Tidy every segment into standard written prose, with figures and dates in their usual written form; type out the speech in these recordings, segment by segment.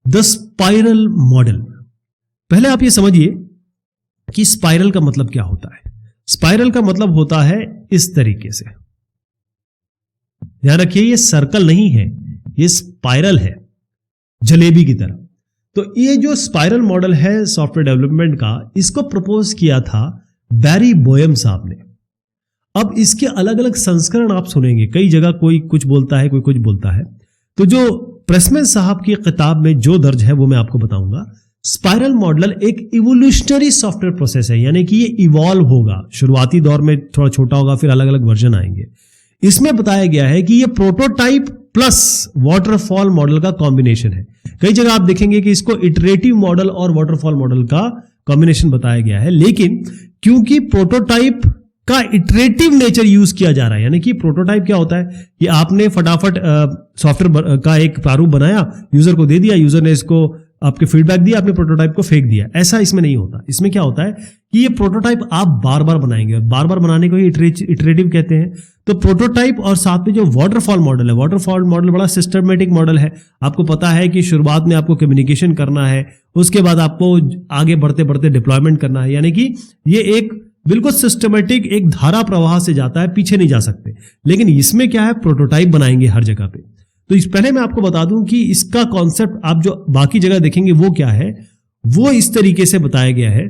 The spiral model. पहले आप ये समझिए कि स्पाइरल का मतलब क्या होता है। स्पाइरल का मतलब होता है इस तरीके से, ध्यान रखिए ये सर्कल नहीं है, ये स्पाइरल है, जलेबी की तरह। तो ये जो स्पाइरल मॉडल है सॉफ्टवेयर डेवलपमेंट का, इसको प्रपोज किया था बैरी बोयम साहब ने। अब इसके अलग अलग संस्करण आप सुनेंगे, कई जगह कोई कुछ बोलता है, कोई कुछ बोलता है। तो जो प्रेसमैन साहब की किताब में जो दर्ज है वो मैं आपको बताऊंगा। स्पाइरल मॉडल एक इवोल्यूशनरी सॉफ्टवेयर प्रोसेस है, यानी कि ये इवॉल्व होगा। शुरुआती दौर में थोड़ा छोटा होगा, फिर अलग अलग वर्जन आएंगे। इसमें बताया गया है कि ये प्रोटोटाइप प्लस वाटरफॉल मॉडल का कॉम्बिनेशन है। कई जगह आप देखेंगे कि इसको इटरेटिव मॉडल और वाटरफॉल मॉडल का कॉम्बिनेशन बताया गया है, लेकिन क्योंकि प्रोटोटाइप का इटरेटिव नेचर यूज किया जा रहा है, यानी कि प्रोटोटाइप क्या होता है कि आपने फटाफट सॉफ्टवेयर का एक प्रारूप बनाया, यूजर को दे दिया, यूजर ने इसको आपके फीडबैक दिया, आपने प्रोटोटाइप को फेंक दिया। ऐसा इसमें नहीं होता। इसमें क्या होता है कि ये प्रोटोटाइप आप बार बार बनाएंगे, और बार बार बनाने को ही इटरेटिव कहते हैं। तो प्रोटोटाइप और साथ में जो वाटरफॉल मॉडल है, वाटरफॉल मॉडल बड़ा सिस्टमेटिक मॉडल है। आपको पता है कि शुरुआत में आपको कम्युनिकेशन करना है, उसके बाद आपको आगे बढ़ते बढ़ते डिप्लॉयमेंट करना है, यानी कि ये एक बिल्कुल सिस्टमेटिक एक धारा प्रवाह से जाता है, पीछे नहीं जा सकते। लेकिन इसमें क्या है, प्रोटोटाइप बनाएंगे हर जगह पे। तो इस पहले मैं आपको बता दूं कि इसका कॉन्सेप्ट आप जो बाकी जगह देखेंगे वो क्या है, वो इस तरीके से बताया गया है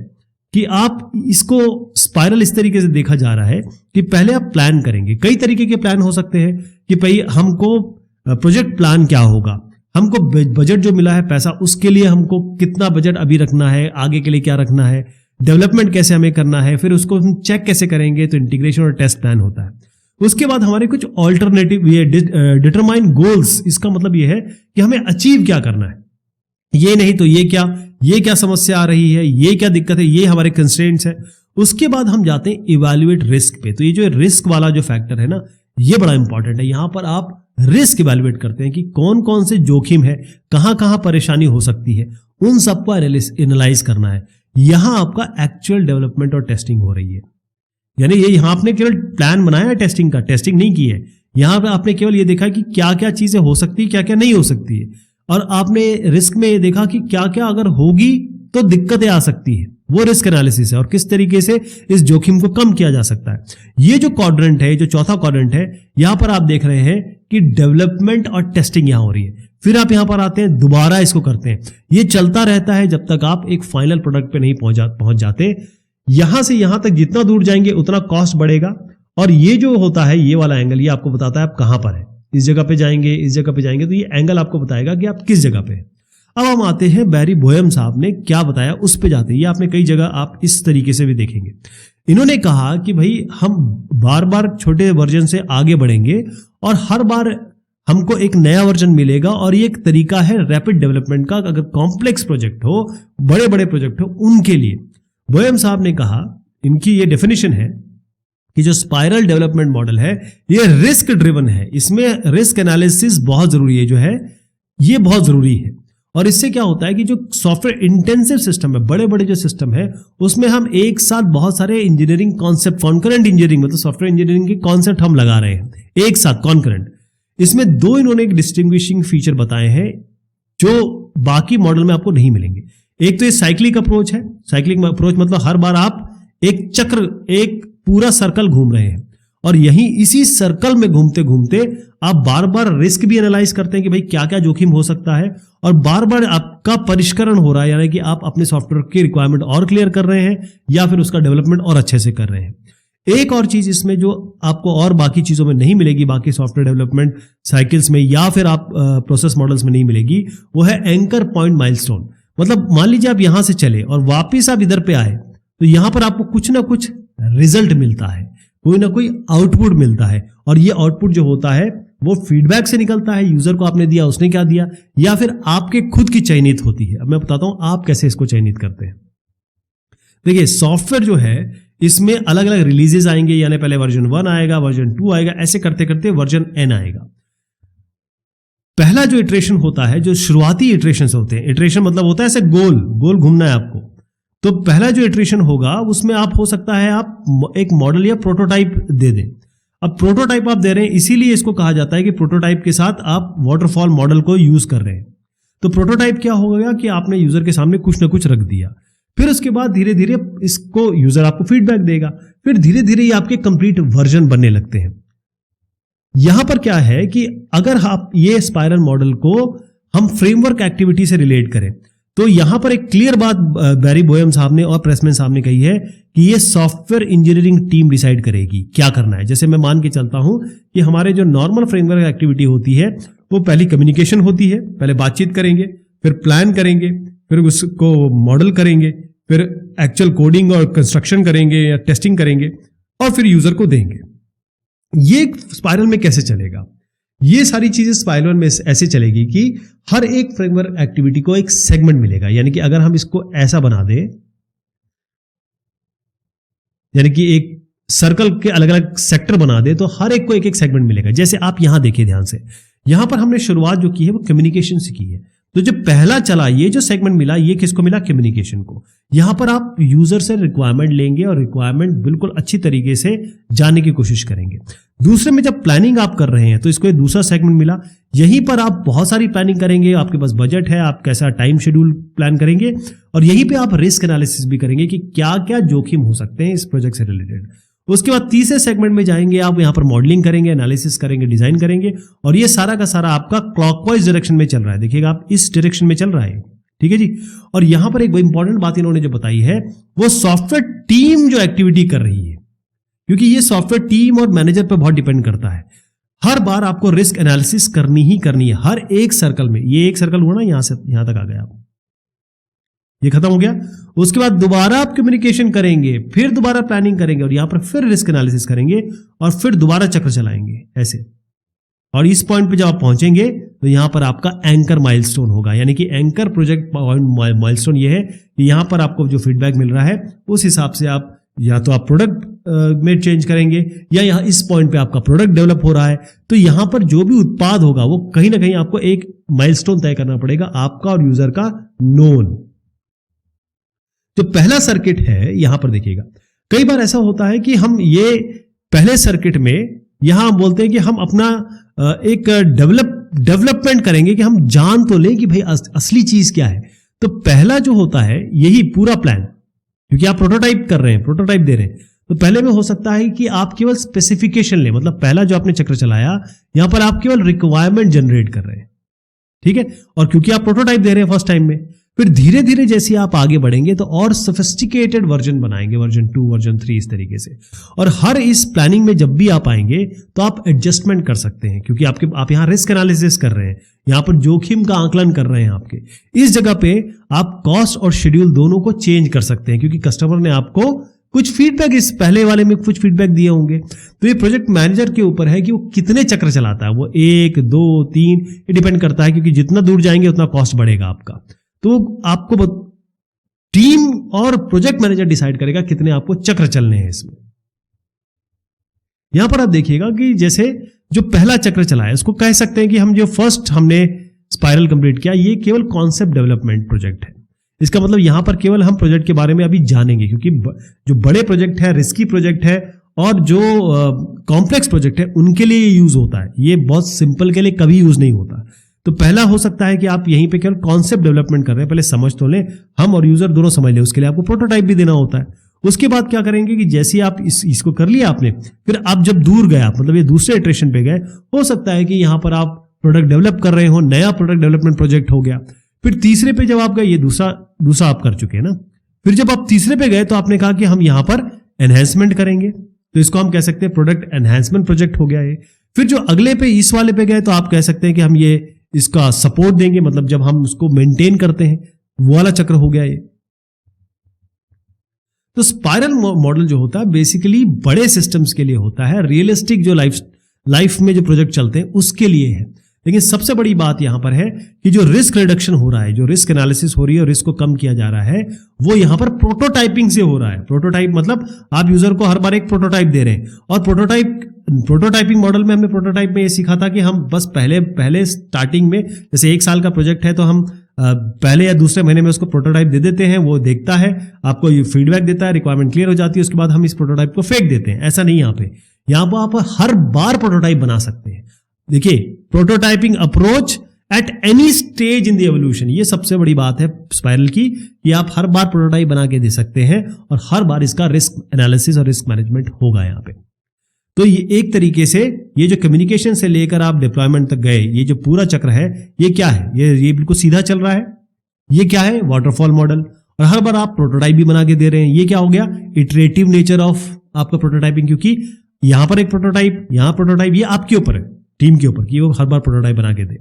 कि आप इसको स्पाइरल इस तरीके से देखा जा रहा है कि पहले आप प्लान करेंगे। कई तरीके के प्लान हो सकते हैं कि भाई हमको प्रोजेक्ट प्लान क्या होगा, हमको बजट जो मिला है पैसा, उसके लिए हमको कितना बजट अभी रखना है, आगे के लिए क्या रखना है, डेवलपमेंट कैसे हमें करना है, फिर उसको हम चेक कैसे करेंगे, तो इंटीग्रेशन और टेस्ट प्लान होता है। उसके बाद हमारे कुछ ऑल्टरनेटिव, ये डिटरमाइन गोल्स। इसका मतलब ये है कि हमें अचीव क्या करना है, ये नहीं तो ये क्या समस्या आ रही है, ये क्या दिक्कत है, ये हमारे कंस्ट्रेंट्स है। उसके बाद हम जाते हैं इवैल्यूएट रिस्क पे। तो ये जो रिस्क वाला जो फैक्टर है ना, ये बड़ा इंपॉर्टेंट है। यहां पर आप रिस्क इवैल्यूएट करते हैं कि कौन कौन से जोखिम है, कहां कहां परेशानी हो सकती है, उन सबको एनालाइज करना है। यहां आपका एक्चुअल डेवलपमेंट और टेस्टिंग हो रही है। यानी ये यहां आपने केवल प्लान बनाया है टेस्टिंग का, टेस्टिंग नहीं की है। यहां पे आपने केवल ये देखा कि क्या क्या चीजें हो सकती है, क्या क्या नहीं हो सकती है, और आपने रिस्क में ये देखा कि क्या क्या अगर होगी तो दिक्कतें आ सकती है। वो रिस्क एनालिसिस है, और किस तरीके से इस जोखिम को कम किया जा सकता है। ये जो क्वाड्रेंट है, जो चौथा क्वाड्रेंट है, यहां पर आप देख रहे हैं कि डेवलपमेंट और टेस्टिंग यहां हो रही है। फिर आप यहां पर आते हैं, दोबारा इसको करते हैं। ये चलता रहता है जब तक आप एक फाइनल प्रोडक्ट पे नहीं पहुंच जाते। यहां से यहां तक जितना दूर जाएंगे उतना कॉस्ट बढ़ेगा, और ये जो होता है, ये वाला एंगल, ये आपको बताता है आप कहां पर है। इस जगह पे जाएंगे, इस जगह पे जाएंगे, तो ये एंगल आपको बताएगा कि आप किस जगह पे हैं। अब हम आते हैं बैरी बोयम साहब ने क्या बताया, उस पे जाते हैं। ये आपने कई जगह आप इस तरीके से भी देखेंगे। इन्होंने कहा कि भाई हम बार बार छोटे वर्जन से आगे बढ़ेंगे, और हर बार हमको एक नया वर्जन मिलेगा, और ये एक तरीका है रैपिड डेवलपमेंट का। अगर कॉम्प्लेक्स प्रोजेक्ट हो, बड़े बड़े प्रोजेक्ट हो, उनके लिए बोयम साहब ने कहा, इनकी ये डेफिनेशन है कि जो स्पाइरल डेवलपमेंट मॉडल है ये रिस्क ड्रिवन है। इसमें रिस्क एनालिसिस बहुत जरूरी है, जो है ये बहुत जरूरी है। और इससे क्या होता है कि जो सॉफ्टवेयर इंटेंसिव सिस्टम है, बड़े बड़े जो सिस्टम है, उसमें हम एक साथ बहुत सारे इंजीनियरिंग कॉन्सेप्ट, कॉन्करेंट इंजीनियरिंग, मतलब सॉफ्टवेयर इंजीनियरिंग के कॉन्सेप्ट हम लगा रहे हैं एक साथ, कॉन्करेंट। इसमें दो इन्होंने एक डिस्टिंग्विशिंग फीचर बताए हैं जो बाकी मॉडल में आपको नहीं मिलेंगे। एक तो ये साइक्लिक अप्रोच है। साइक्लिक अप्रोच मतलब हर बार आप एक चक्र, एक पूरा सर्कल घूम रहे हैं, और यही इसी सर्कल में घूमते घूमते आप बार बार रिस्क भी एनालाइज करते हैं कि भाई क्या क्या जोखिम हो सकता है, और बार बार आपका परिष्करण हो रहा है, यानी कि आप अपने सॉफ्टवेयर की रिक्वायरमेंट और क्लियर कर रहे हैं, या फिर उसका डेवलपमेंट और अच्छे से कर रहे हैं। एक और चीज इसमें जो आपको और बाकी चीजों में नहीं मिलेगी, बाकी सॉफ्टवेयर डेवलपमेंट साइकिल्स में या फिर आप प्रोसेस मॉडल्स में नहीं मिलेगी, वो है एंकर पॉइंट माइलस्टोन। मतलब मान लीजिए आप यहां से चले और वापिस आप इधर पे आए, तो यहां पर आपको कुछ ना कुछ रिजल्ट मिलता है, कोई ना कोई आउटपुट मिलता है, और ये आउटपुट जो होता है वो फीडबैक से निकलता है। यूजर को आपने दिया, उसने क्या दिया, या फिर आपके खुद की चयनित होती है। अब मैं बताता हूं आप कैसे इसको चयनित करते हैं। देखिए, सॉफ्टवेयर जो है इसमें अलग अलग रिलीजेस आएंगे, यानी पहले वर्जन 1 आएगा, वर्जन 2 आएगा, ऐसे करते करते वर्जन n आएगा। पहला जो इटरेशन होता है, जो शुरुआती इटरेशंस होते हैं, इटरेशन मतलब होता है ऐसे गोल गोल घूमना है आपको, तो पहला जो इटरेशन होगा उसमें आप हो सकता है आप एक मॉडल या प्रोटोटाइप दे दें। अब प्रोटोटाइप आप दे रहे हैं, इसीलिए इसको कहा जाता है कि प्रोटोटाइप के साथ आप वाटरफॉल मॉडल को यूज कर रहे हैं। तो प्रोटोटाइप क्या हो गया कि आपने यूजर के सामने कुछ ना कुछ रख दिया, फिर उसके बाद धीरे धीरे इसको यूजर आपको फीडबैक देगा, फिर धीरे धीरे ये आपके कंप्लीट वर्जन बनने लगते हैं। यहां पर क्या है कि अगर आप ये स्पाइरल मॉडल को हम फ्रेमवर्क एक्टिविटी से रिलेट करें तो यहां पर एक क्लियर बात बैरी बोयम साहब ने और प्रेसमैन साहब ने कही है कि ये सॉफ्टवेयर इंजीनियरिंग टीम डिसाइड करेगी क्या करना है। जैसे मैं मान के चलता हूं कि हमारे जो नॉर्मल फ्रेमवर्क एक्टिविटी होती है वो पहली कम्युनिकेशन होती है, पहले बातचीत करेंगे, फिर प्लान करेंगे, फिर उसको मॉडल करेंगे, फिर एक्चुअल कोडिंग और कंस्ट्रक्शन करेंगे या टेस्टिंग करेंगे और फिर यूजर को देंगे। ये स्पाइरल में कैसे चलेगा? ये सारी चीजें स्पाइरल में ऐसे चलेगी कि हर एक फ्रेमवर्क एक्टिविटी को एक सेगमेंट मिलेगा। यानी कि अगर हम इसको ऐसा बना दें, यानी कि एक सर्कल के अलग अलग सेक्टर बना दे तो हर एक को एक एक सेगमेंट मिलेगा। जैसे आप यहां देखिए ध्यान से, यहां पर हमने शुरुआत जो की है वो कम्युनिकेशन से की है। तो जो पहला चला ये जो सेगमेंट मिला ये किसको मिला? कम्युनिकेशन को। यहां पर आप यूजर से रिक्वायरमेंट लेंगे और रिक्वायरमेंट बिल्कुल अच्छी तरीके से जानने की कोशिश करेंगे। दूसरे में जब प्लानिंग आप कर रहे हैं तो इसको एक दूसरा सेगमेंट मिला, यहीं पर आप बहुत सारी प्लानिंग करेंगे, आपके पास बजट है, आप कैसा टाइम शेड्यूल प्लान करेंगे और यहीं पे आप रिस्क एनालिसिस भी करेंगे कि क्या क्या जोखिम हो सकते हैं इस प्रोजेक्ट से रिलेटेड। उसके बाद तीसरे सेगमेंट में जाएंगे, आप यहां पर मॉडलिंग करेंगे, एनालिसिस करेंगे, डिजाइन करेंगे और ये सारा का सारा आपका क्लॉकवाइज डायरेक्शन में चल रहा है। देखिएगा आप इस डायरेक्शन में चल रहा है, ठीक है जी। और यहां पर एक इंपॉर्टेंट बात इन्होंने जो बताई है वो सॉफ्टवेयर टीम जो एक्टिविटी कर रही है, क्योंकि ये सॉफ्टवेयर टीम और मैनेजर पर बहुत डिपेंड करता है। हर बार आपको रिस्क एनालिसिस करनी ही करनी है हर एक सर्कल में। ये एक सर्कल हुआ ना, यहां से यहां तक आ गया आप, ये खत्म हो गया। उसके बाद दोबारा आप कम्युनिकेशन करेंगे, फिर दोबारा प्लानिंग करेंगे और यहां पर फिर रिस्क एनालिसिस करेंगे और फिर दोबारा चक्र चलाएंगे ऐसे। और इस पॉइंट पे जब आप पहुंचेंगे तो यहां पर आपका एंकर माइलस्टोन होगा। यानी कि एंकर प्रोजेक्ट माइलस्टोन ये है कि यहां पर आपको जो फीडबैक मिल रहा है उस हिसाब से आप या तो आप प्रोडक्ट में चेंज करेंगे या यहां इस पॉइंट पे आपका प्रोडक्ट डेवलप हो रहा है तो यहां पर जो भी उत्पाद होगा वो कहीं ना कहीं आपको एक माइलस्टोन तय करना पड़ेगा, आपका और यूजर का नोन। जो पहला सर्किट है यहां पर देखिएगा, कई बार ऐसा होता है कि हम ये पहले सर्किट में यहां बोलते हैं कि हम अपना एक डेवलपमेंट करेंगे कि हम जान तो लें कि भाई असली चीज क्या है। तो पहला जो होता है यही पूरा प्लान, क्योंकि आप प्रोटोटाइप कर रहे हैं, प्रोटोटाइप दे रहे हैं, तो पहले में हो सकता है कि आप केवल स्पेसिफिकेशन लें। मतलब पहला जो आपने चक्र चलाया यहां पर आप केवल रिक्वायरमेंट जनरेट कर रहे हैं, ठीक है। और क्योंकि आप प्रोटोटाइप दे रहे हैं फर्स्ट टाइम में, फिर धीरे धीरे जैसे आप आगे बढ़ेंगे तो और सोफिस्टिकेटेड वर्जन बनाएंगे, वर्जन 2, वर्जन 3 इस तरीके से। और हर इस प्लानिंग में जब भी आप आएंगे तो आप एडजस्टमेंट कर सकते हैं, क्योंकि आप यहां रिस्क एनालिसिस कर रहे हैं, यहां पर जोखिम का आकलन कर रहे हैं। आपके इस जगह पे आप कॉस्ट और शेड्यूल दोनों को चेंज कर सकते हैं, क्योंकि कस्टमर ने आपको कुछ फीडबैक इस पहले वाले में कुछ फीडबैक दिए होंगे। तो ये प्रोजेक्ट मैनेजर के ऊपर है कि वो कितने चक्र चलाता है, वो 1, 2, 3 ये डिपेंड करता है, क्योंकि जितना दूर जाएंगे उतना कॉस्ट बढ़ेगा आपका। तो आपको टीम और प्रोजेक्ट मैनेजर डिसाइड करेगा कितने आपको चक्र चलने हैं इसमें। यहां पर आप देखिएगा कि जैसे जो पहला चक्र चला है उसको कह सकते हैं कि हम जो फर्स्ट हमने स्पाइरल कंप्लीट किया ये केवल कॉन्सेप्ट डेवलपमेंट प्रोजेक्ट है। इसका मतलब यहां पर केवल हम प्रोजेक्ट के बारे में अभी जानेंगे, क्योंकि जो बड़े प्रोजेक्ट है, रिस्की प्रोजेक्ट है और जो कॉम्प्लेक्स प्रोजेक्ट है उनके लिए यूज होता है। ये बहुत सिंपल के लिए कभी यूज नहीं होता। तो पहला हो सकता है कि आप यहीं पे केवल कॉन्सेप्ट डेवलपमेंट कर रहे हैं, पहले समझ तो लें, हम और यूजर दोनों समझ लें, उसके लिए आपको प्रोटोटाइप भी देना होता है। उसके बाद क्या करेंगे कि जैसे ही आप इसको कर लिया आपने, फिर आप जब दूर गए, मतलब ये दूसरे इटरेशन पे गए, हो सकता है कि यहां पर आप प्रोडक्ट डेवलप कर रहे हो, नया प्रोडक्ट डेवलपमेंट प्रोजेक्ट हो गया। फिर तीसरे पे जब आप गए, ये दूसरा आप कर चुके हैं ना, फिर जब आप तीसरे पे गए तो आपने कहा कि हम यहां पर एनहेंसमेंट करेंगे, तो इसको हम कह सकते हैं प्रोडक्ट एनहेंसमेंट प्रोजेक्ट हो गया ये। फिर जो अगले पे इस वाले पे गए तो आप कह सकते हैं कि हम ये इसका सपोर्ट देंगे, मतलब जब हम उसको मेंटेन करते हैं वो वाला चक्र हो गया ये। तो स्पाइरल मॉडल जो होता है बेसिकली बड़े सिस्टम्स के लिए होता है, रियलिस्टिक जो लाइफ में जो प्रोजेक्ट चलते हैं उसके लिए है। लेकिन सबसे बड़ी बात यहां पर है कि जो रिस्क रिडक्शन हो रहा है, जो रिस्क एनालिसिस हो रही है और रिस्क को कम किया जा रहा है, वो यहां पर प्रोटोटाइपिंग से हो रहा है। प्रोटोटाइप मतलब आप यूजर को हर बार एक प्रोटोटाइप दे रहे हैं। और प्रोटोटाइपिंग मॉडल में हमने प्रोटोटाइप में ये सीखा था कि हम बस पहले स्टार्टिंग में, जैसे 1 साल का प्रोजेक्ट है तो हम पहले या दूसरे महीने में उसको प्रोटोटाइप दे देते हैं, वो देखता है, आपको ये फीडबैक देता है, रिक्वायरमेंट क्लियर हो जाती है, उसके बाद हम इस प्रोटोटाइप को फेंक देते हैं। ऐसा नहीं यहाँ पर आप हर बार प्रोटोटाइप बना सकते हैं। देखिए, prototyping approach at any stage in the evolution. ये सबसे बड़ी बात है स्पाइरल की कि आप हर बार प्रोटोटाइप बना के दे सकते हैं और हर बार इसका रिस्क एनालिसिस और रिस्क मैनेजमेंट होगा यहाँ पे। तो ये एक तरीके से ये जो कम्युनिकेशन से लेकर आप डिप्लॉयमेंट तक गए, ये जो पूरा चक्र है ये क्या है, ये बिल्कुल सीधा चल रहा है। ये क्या है, वाटरफॉल मॉडल। और हर बार आप प्रोटोटाइप भी बना के दे रहे हैं। ये क्या हो गया, इटरेटिव नेचर ऑफ आपका प्रोटोटाइपिंग, क्योंकि यहां पर एक प्रोटोटाइप, यहां प्रोटोटाइप, ये आपके ऊपर है, टीम के ऊपर कि वो हर बार प्रोटोटाइप बना के दे।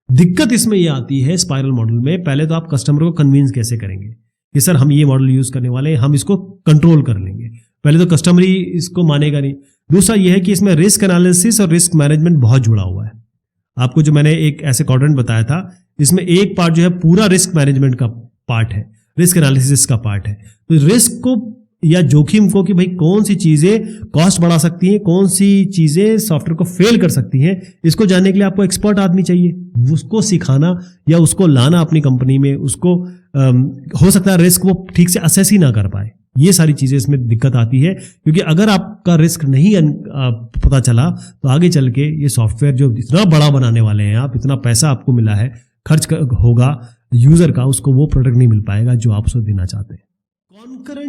दिक्कत इसमें ये आती है स्पाइरल मॉडल में, पहले तो आप कस्टमर को कन्विंस कैसे करेंगे कि सर हम ये मॉडल यूज करने वाले हैं, हम इसको कंट्रोल कर लेंगे। पहले तो कस्टमर ही इसको मानेगा नहीं। दूसरा ये है कि इसमें रिस्क एनालिसिस और रिस्क मैनेजमेंट बहुत जुड़ा हुआ है। आपको जो मैंने एक ऐसे क्वाड्रेंट बताया था, इसमें एक पार्ट जो है पूरा रिस्क मैनेजमेंट का पार्ट है, रिस्क एनालिसिस का पार्ट है। तो रिस्क को या जोखिम को कि भाई कौन सी चीजें कॉस्ट बढ़ा सकती हैं, कौन सी चीजें सॉफ्टवेयर को फेल कर सकती हैं, इसको जानने के लिए आपको एक्सपर्ट आदमी चाहिए। उसको सिखाना या उसको लाना अपनी कंपनी में, उसको हो सकता है रिस्क वो ठीक से असेस ही ना कर पाए। ये सारी चीजें इसमें दिक्कत आती है, क्योंकि अगर आपका रिस्क नहीं पता चला तो आगे चल के ये सॉफ्टवेयर जो इतना बड़ा बनाने वाले हैं आप, इतना पैसा आपको मिला है, खर्च होगा यूजर का, उसको वो प्रोडक्ट नहीं मिल पाएगा जो आप उसको देना चाहते हैं। कॉन्करेंट